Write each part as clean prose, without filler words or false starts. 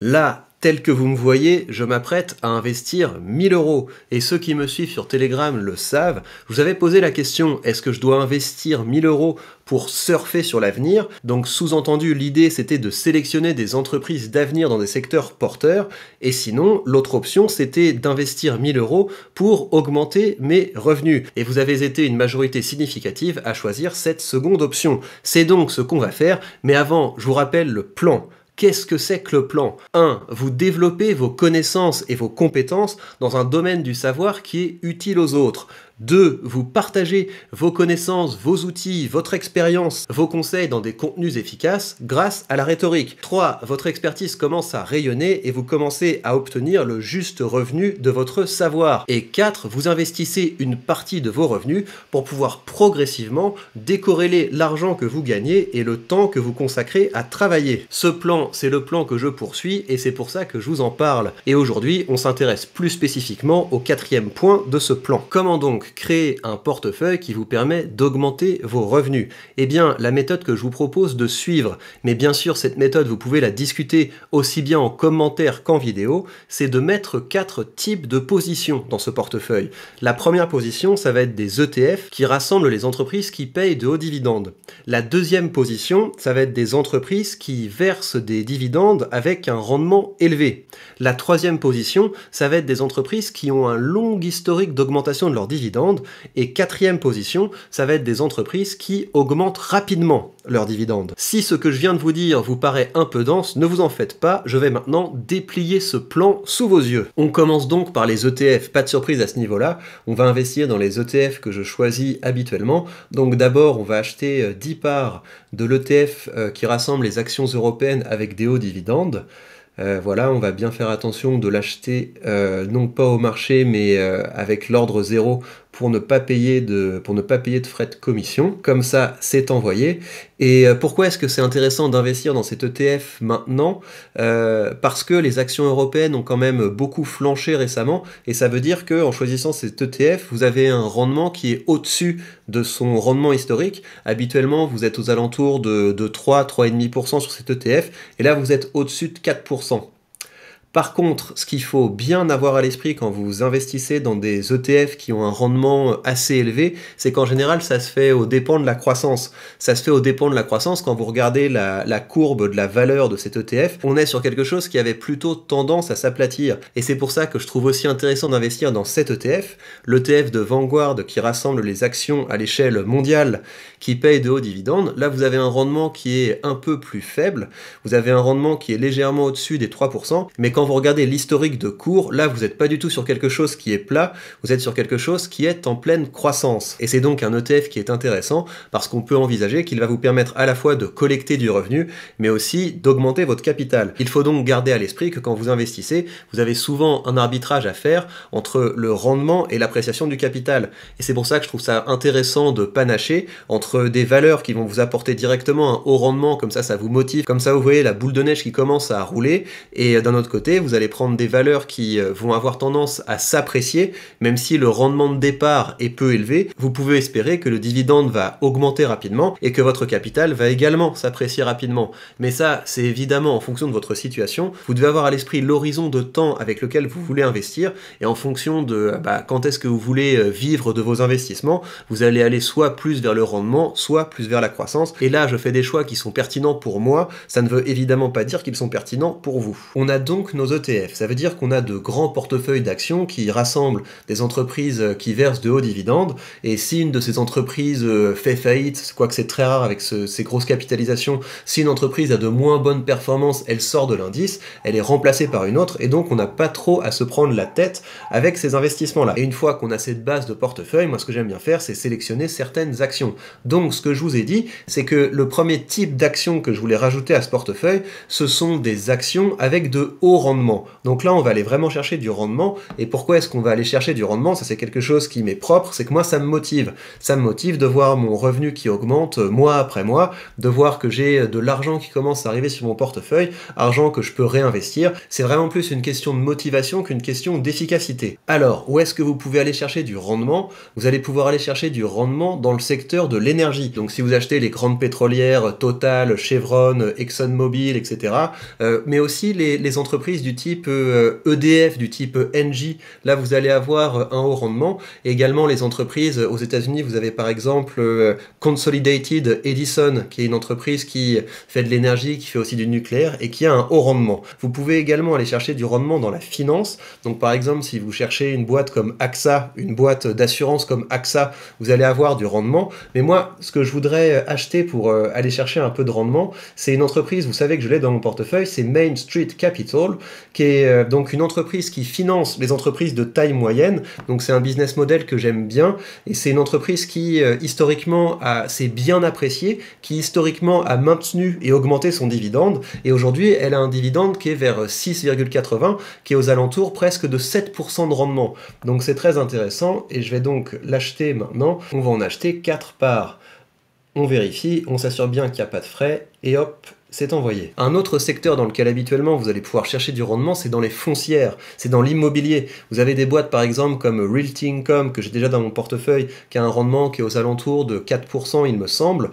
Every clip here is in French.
Là, tel que vous me voyez, je m'apprête à investir 1000 euros. Et ceux qui me suivent sur Telegram le savent. Je vous avais posé la question, est-ce que je dois investir 1000 euros pour surfer sur l'avenir? Donc sous-entendu, l'idée c'était de sélectionner des entreprises d'avenir dans des secteurs porteurs. Et sinon, l'autre option c'était d'investir 1000 euros pour augmenter mes revenus. Et vous avez été une majorité significative à choisir cette seconde option. C'est donc ce qu'on va faire. Mais avant, je vous rappelle le plan. Qu'est-ce que c'est que le plan? 1. Vous développez vos connaissances et vos compétences dans un domaine du savoir qui est utile aux autres. 2. Vous partagez vos connaissances, vos outils, votre expérience, vos conseils dans des contenus efficaces grâce à la rhétorique. 3. Votre expertise commence à rayonner et vous commencez à obtenir le juste revenu de votre savoir. Et 4. Vous investissez une partie de vos revenus pour pouvoir progressivement décorréler l'argent que vous gagnez et le temps que vous consacrez à travailler. Ce plan, c'est le plan que je poursuis et c'est pour ça que je vous en parle. Et aujourd'hui, on s'intéresse plus spécifiquement au 4e point de ce plan. Comment donc créer un portefeuille qui vous permet d'augmenter vos revenus? Eh bien, la méthode que je vous propose de suivre, mais bien sûr cette méthode vous pouvez la discuter aussi bien en commentaire qu'en vidéo, c'est de mettre 4 types de positions dans ce portefeuille. La première position, ça va être des ETF qui rassemblent les entreprises qui payent de hauts dividendes. La deuxième position, ça va être des entreprises qui versent des dividendes avec un rendement élevé. La troisième position, ça va être des entreprises qui ont un long historique d'augmentation de leurs dividendes. Et quatrième position, ça va être des entreprises qui augmentent rapidement leurs dividendes. Si ce que je viens de vous dire vous paraît un peu dense, ne vous en faites pas, je vais maintenant déplier ce plan sous vos yeux. On commence donc par les ETF, pas de surprise à ce niveau-là, on va investir dans les ETF que je choisis habituellement. Donc d'abord, on va acheter 10 parts de l'ETF qui rassemble les actions européennes avec des hauts dividendes. Voilà, on va bien faire attention de l'acheter non pas au marché mais avec l'ordre 0 pour ne pas payer de frais de commission. Comme ça, c'est envoyé. Et pourquoi est-ce que c'est intéressant d'investir dans cet ETF maintenant? Parce que les actions européennes ont quand même beaucoup flanché récemment, et ça veut dire qu'en choisissant cet ETF, vous avez un rendement qui est au-dessus de son rendement historique. Habituellement, vous êtes aux alentours de 3,5% sur cet ETF, et là, vous êtes au-dessus de 4%. Par contre, ce qu'il faut bien avoir à l'esprit quand vous investissez dans des ETF qui ont un rendement assez élevé, c'est qu'en général, ça se fait aux dépens de la croissance. Ça se fait aux dépens de la croissance. Quand vous regardez la courbe de la valeur de cet ETF, on est sur quelque chose qui avait plutôt tendance à s'aplatir. Et c'est pour ça que je trouve aussi intéressant d'investir dans cet ETF, l'ETF de Vanguard qui rassemble les actions à l'échelle mondiale qui payent de hauts dividendes. Là, vous avez un rendement qui est un peu plus faible. Vous avez un rendement qui est légèrement au-dessus des 3%, mais quand vous regardez l'historique de cours, là vous n'êtes pas du tout sur quelque chose qui est plat, vous êtes sur quelque chose qui est en pleine croissance. Et c'est donc un ETF qui est intéressant parce qu'on peut envisager qu'il va vous permettre à la fois de collecter du revenu, mais aussi d'augmenter votre capital. Il faut donc garder à l'esprit que quand vous investissez, vous avez souvent un arbitrage à faire entre le rendement et l'appréciation du capital. Et c'est pour ça que je trouve ça intéressant de panacher entre des valeurs qui vont vous apporter directement un haut rendement, comme ça vous motive, comme ça vous voyez la boule de neige qui commence à rouler, et d'un autre côté, vous allez prendre des valeurs qui vont avoir tendance à s'apprécier, même si le rendement de départ est peu élevé, vous pouvez espérer que le dividende va augmenter rapidement et que votre capital va également s'apprécier rapidement. Mais ça, c'est évidemment en fonction de votre situation. Vous devez avoir à l'esprit l'horizon de temps avec lequel vous voulez investir et en fonction de quand est-ce que vous voulez vivre de vos investissements, vous allez aller soit plus vers le rendement, soit plus vers la croissance. Et là, je fais des choix qui sont pertinents pour moi. Ça ne veut évidemment pas dire qu'ils sont pertinents pour vous. On a donc nos ETF. Ça veut dire qu'on a de grands portefeuilles d'actions qui rassemblent des entreprises qui versent de hauts dividendes, et si une de ces entreprises fait faillite, quoique c'est très rare avec ces grosses capitalisations, si une entreprise a de moins bonnes performances, elle sort de l'indice, elle est remplacée par une autre, et donc on n'a pas trop à se prendre la tête avec ces investissements-là. Et une fois qu'on a cette base de portefeuille, moi ce que j'aime bien faire, c'est sélectionner certaines actions. Donc ce que je vous ai dit, c'est que le premier type d'action que je voulais rajouter à ce portefeuille, ce sont des actions avec de hauts rendements. rendement. Donc là, on va aller vraiment chercher du rendement. Et pourquoi est-ce qu'on va aller chercher du rendement? Ça, c'est quelque chose qui m'est propre, c'est que moi, ça me motive. Ça me motive de voir mon revenu qui augmente mois après mois, de voir que j'ai de l'argent qui commence à arriver sur mon portefeuille, argent que je peux réinvestir. C'est vraiment plus une question de motivation qu'une question d'efficacité. Alors, où est-ce que vous pouvez aller chercher du rendement? Vous allez pouvoir aller chercher du rendement dans le secteur de l'énergie. Donc si vous achetez les grandes pétrolières, Total, Chevron, ExxonMobil, etc., mais aussi les entreprises du type EDF, du type Engie, là vous allez avoir un haut rendement. Et également les entreprises aux États-Unis, vous avez par exemple Consolidated Edison, qui est une entreprise qui fait de l'énergie, qui fait aussi du nucléaire et qui a un haut rendement. Vous pouvez également aller chercher du rendement dans la finance. Donc par exemple, si vous cherchez une boîte comme AXA, une boîte d'assurance comme AXA, vous allez avoir du rendement. Mais moi, ce que je voudrais acheter pour aller chercher un peu de rendement, c'est une entreprise, vous savez que je l'ai dans mon portefeuille, c'est Main Street Capital, qui est donc une entreprise qui finance les entreprises de taille moyenne. Donc c'est un business model que j'aime bien et c'est une entreprise qui historiquement s'est bien appréciée, qui historiquement a maintenu et augmenté son dividende et aujourd'hui elle a un dividende qui est vers 6,80, qui est aux alentours presque de 7% de rendement. Donc c'est très intéressant et je vais donc l'acheter maintenant. On va en acheter 4 parts. On vérifie, on s'assure bien qu'il n'y a pas de frais et hop, c'est envoyé. Un autre secteur dans lequel habituellement vous allez pouvoir chercher du rendement, c'est dans les foncières, c'est dans l'immobilier. Vous avez des boîtes par exemple comme Realty Income, que j'ai déjà dans mon portefeuille, qui a un rendement qui est aux alentours de 4% il me semble.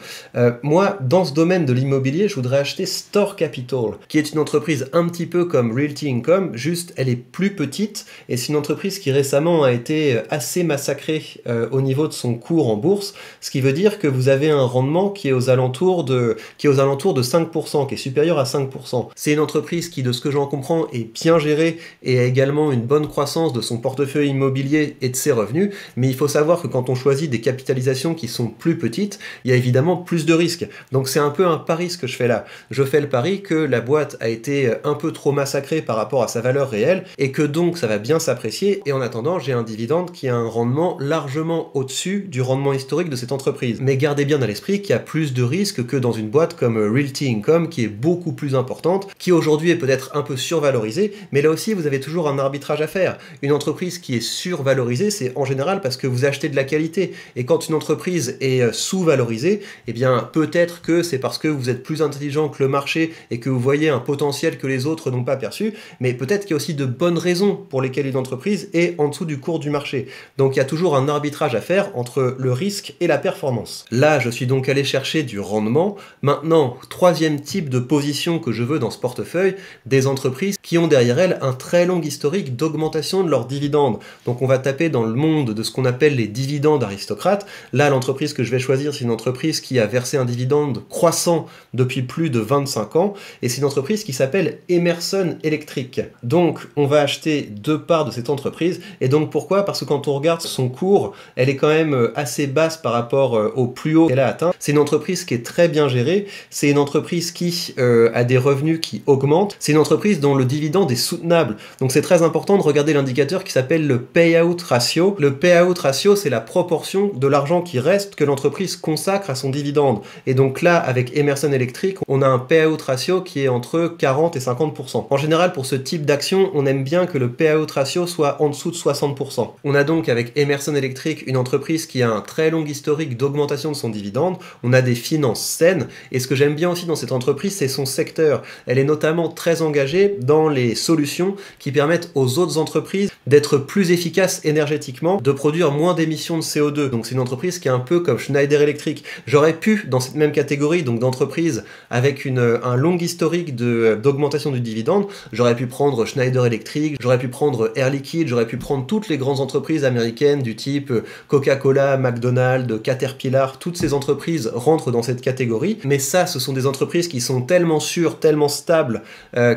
Moi, dans ce domaine de l'immobilier, je voudrais acheter Store Capital, qui est une entreprise un petit peu comme Realty Income, juste elle est plus petite, et c'est une entreprise qui récemment a été assez massacrée au niveau de son cours en bourse, ce qui veut dire que vous avez un rendement qui est aux alentours de 5%. Qui est supérieur à 5%. C'est une entreprise qui, de ce que j'en comprends, est bien gérée et a également une bonne croissance de son portefeuille immobilier et de ses revenus, mais il faut savoir que quand on choisit des capitalisations qui sont plus petites, il y a évidemment plus de risques. Donc c'est un peu un pari ce que je fais là. Je fais le pari que la boîte a été un peu trop massacrée par rapport à sa valeur réelle et que donc ça va bien s'apprécier et en attendant j'ai un dividende qui a un rendement largement au-dessus du rendement historique de cette entreprise. Mais gardez bien à l'esprit qu'il y a plus de risques que dans une boîte comme Realty Income qui est beaucoup plus importante, qui aujourd'hui est peut-être un peu survalorisée, mais là aussi vous avez toujours un arbitrage à faire. Une entreprise qui est survalorisée, c'est en général parce que vous achetez de la qualité, et quand une entreprise est sous-valorisée, eh bien peut-être que c'est parce que vous êtes plus intelligent que le marché et que vous voyez un potentiel que les autres n'ont pas perçu, mais peut-être qu'il y a aussi de bonnes raisons pour lesquelles une entreprise est en dessous du cours du marché. Donc il y a toujours un arbitrage à faire entre le risque et la performance. Là, je suis donc allé chercher du rendement. Maintenant, troisième type de position que je veux dans ce portefeuille, des entreprises qui ont derrière elles un très long historique d'augmentation de leurs dividendes. Donc on va taper dans le monde de ce qu'on appelle les dividendes aristocrates. Là, l'entreprise que je vais choisir, c'est une entreprise qui a versé un dividende croissant depuis plus de 25 ans, et c'est une entreprise qui s'appelle Emerson Electric. Donc on va acheter 2 parts de cette entreprise, et donc pourquoi? Parce que quand on regarde son cours, elle est quand même assez basse par rapport au plus haut qu'elle a atteint. C'est une entreprise qui est très bien gérée, c'est une entreprise qui a des revenus qui augmentent, c'est une entreprise dont le dividende est soutenable. Donc c'est très important de regarder l'indicateur qui s'appelle le payout ratio. Le payout ratio, c'est la proportion de l'argent qui reste que l'entreprise consacre à son dividende. Et donc là, avec Emerson Electric, on a un payout ratio qui est entre 40 et 50%. En général, pour ce type d'action, on aime bien que le payout ratio soit en dessous de 60%. On a donc avec Emerson Electric une entreprise qui a un très long historique d'augmentation de son dividende, on a des finances saines, et ce que j'aime bien aussi dans cette entreprise, c'est son secteur. Elle est notamment très engagée dans les solutions qui permettent aux autres entreprises d'être plus efficaces énergétiquement, de produire moins d'émissions de CO2. Donc c'est une entreprise qui est un peu comme Schneider Electric. J'aurais pu, dans cette même catégorie, donc d'entreprises avec un long historique d'augmentation du dividende, j'aurais pu prendre Schneider Electric, j'aurais pu prendre Air Liquide, j'aurais pu prendre toutes les grandes entreprises américaines du type Coca-Cola, McDonald's, Caterpillar, toutes ces entreprises rentrent dans cette catégorie, mais ça, ce sont des entreprises qui sont tellement sûres, tellement stables,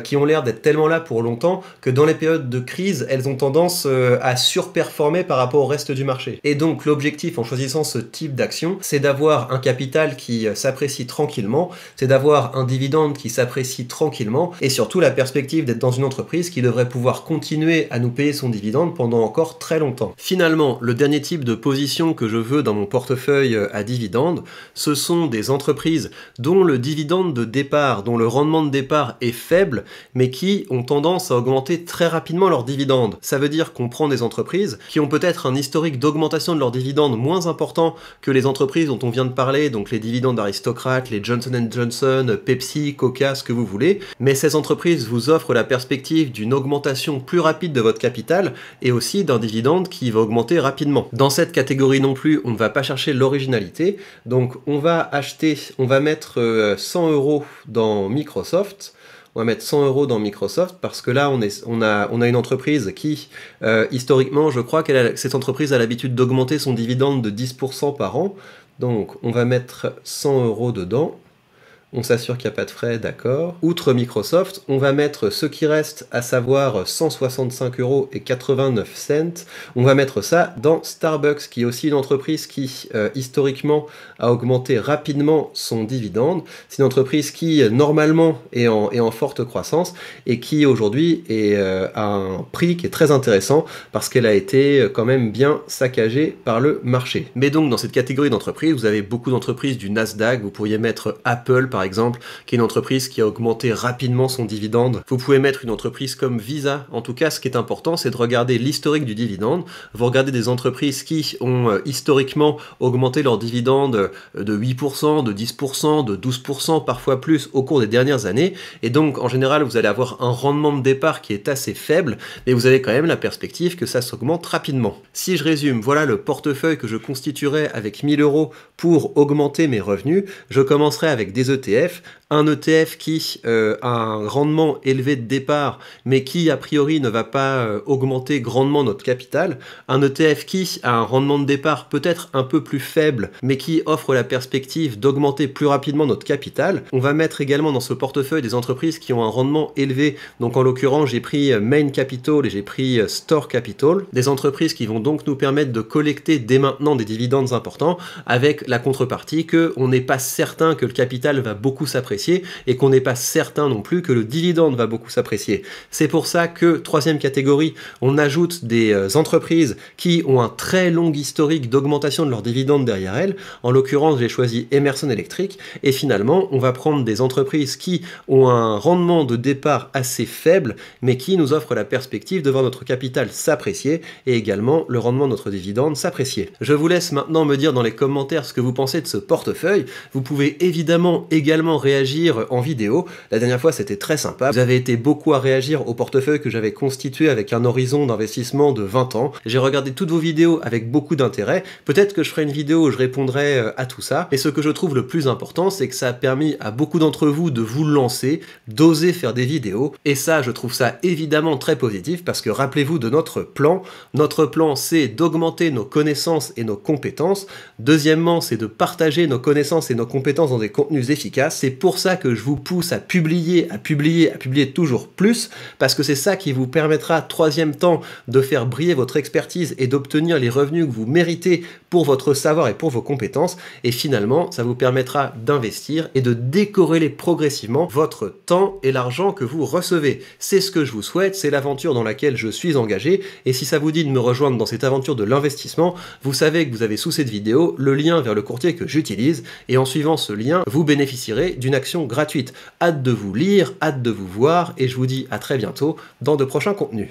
qui ont l'air d'être tellement là pour longtemps, que dans les périodes de crise, elles ont tendance à surperformer par rapport au reste du marché. Et donc l'objectif en choisissant ce type d'action, c'est d'avoir un capital qui s'apprécie tranquillement, c'est d'avoir un dividende qui s'apprécie tranquillement, et surtout la perspective d'être dans une entreprise qui devrait pouvoir continuer à nous payer son dividende pendant encore très longtemps. Finalement, le dernier type de position que je veux dans mon portefeuille à dividende, ce sont des entreprises dont le dividende de départ, dont le rendement de départ est faible, mais qui ont tendance à augmenter très rapidement leurs dividendes. Ça veut dire qu'on prend des entreprises qui ont peut-être un historique d'augmentation de leurs dividendes moins important que les entreprises dont on vient de parler, donc les dividendes d'Aristocrate, les Johnson & Johnson, Pepsi, Coca, ce que vous voulez, mais ces entreprises vous offrent la perspective d'une augmentation plus rapide de votre capital et aussi d'un dividende qui va augmenter rapidement. Dans cette catégorie non plus, on ne va pas chercher l'originalité, donc on va mettre 100 € dans Microsoft. On va mettre 100 € dans Microsoft parce que là, on a une entreprise qui, historiquement, je crois que cette entreprise a l'habitude d'augmenter son dividende de 10% par an. Donc, on va mettre 100 € dedans. On s'assure qu'il n'y a pas de frais, d'accord. Outre Microsoft, on va mettre ce qui reste, à savoir 165,89 €. On va mettre ça dans Starbucks, qui est aussi une entreprise qui, historiquement, a augmenté rapidement son dividende. C'est une entreprise qui, normalement, est en forte croissance et qui, aujourd'hui, a un prix qui est très intéressant parce qu'elle a été quand même bien saccagée par le marché. Mais donc, dans cette catégorie d'entreprises, vous avez beaucoup d'entreprises du Nasdaq. Vous pourriez mettre Apple, par exemple, qui est une entreprise qui a augmenté rapidement son dividende. Vous pouvez mettre une entreprise comme Visa. En tout cas, ce qui est important, c'est de regarder l'historique du dividende. Vous regardez des entreprises qui ont historiquement augmenté leur dividende de 8%, de 10%, de 12%, parfois plus au cours des dernières années. Et donc, en général, vous allez avoir un rendement de départ qui est assez faible, mais vous avez quand même la perspective que ça s'augmente rapidement. Si je résume, voilà le portefeuille que je constituerai avec 1000 € pour augmenter mes revenus. Je commencerai avec des ETF. Un ETF qui a un rendement élevé de départ, mais qui a priori ne va pas augmenter grandement notre capital. Un ETF qui a un rendement de départ peut-être un peu plus faible, mais qui offre la perspective d'augmenter plus rapidement notre capital. On va mettre également dans ce portefeuille des entreprises qui ont un rendement élevé. Donc en l'occurrence, j'ai pris Main Capital et j'ai pris Store Capital. Des entreprises qui vont donc nous permettre de collecter dès maintenant des dividendes importants, avec la contrepartie qu'on n'est pas certain que le capital va beaucoup s'apprécier et qu'on n'est pas certain non plus que le dividende va beaucoup s'apprécier. C'est pour ça que, troisième catégorie, on ajoute des entreprises qui ont un très long historique d'augmentation de leurs dividendes derrière elles. En l'occurrence, j'ai choisi Emerson Electric et finalement, on va prendre des entreprises qui ont un rendement de départ assez faible, mais qui nous offrent la perspective de voir notre capital s'apprécier et également le rendement de notre dividende s'apprécier. Je vous laisse maintenant me dire dans les commentaires ce que vous pensez de ce portefeuille. Vous pouvez évidemment également réagir en vidéo. La dernière fois, c'était très sympa. Vous avez été beaucoup à réagir au portefeuille que j'avais constitué avec un horizon d'investissement de 20 ans. J'ai regardé toutes vos vidéos avec beaucoup d'intérêt. Peut-être que je ferai une vidéo où je répondrai à tout ça. Mais ce que je trouve le plus important, c'est que ça a permis à beaucoup d'entre vous de vous lancer, d'oser faire des vidéos. Et ça, je trouve ça évidemment très positif parce que rappelez-vous de notre plan. Notre plan, c'est d'augmenter nos connaissances et nos compétences. Deuxièmement, c'est de partager nos connaissances et nos compétences dans des contenus efficaces. C'est pour ça que je vous pousse à publier toujours plus, parce que c'est ça qui vous permettra, troisième temps, de faire briller votre expertise et d'obtenir les revenus que vous méritez pour votre savoir et pour vos compétences, et finalement, ça vous permettra d'investir et de décorréler progressivement votre temps et l'argent que vous recevez. C'est ce que je vous souhaite, c'est l'aventure dans laquelle je suis engagé, et si ça vous dit de me rejoindre dans cette aventure de l'investissement, vous savez que vous avez sous cette vidéo le lien vers le courtier que j'utilise, et en suivant ce lien, vous bénéficierez d'une action gratuite. Hâte de vous lire, hâte de vous voir, et je vous dis à très bientôt dans de prochains contenus.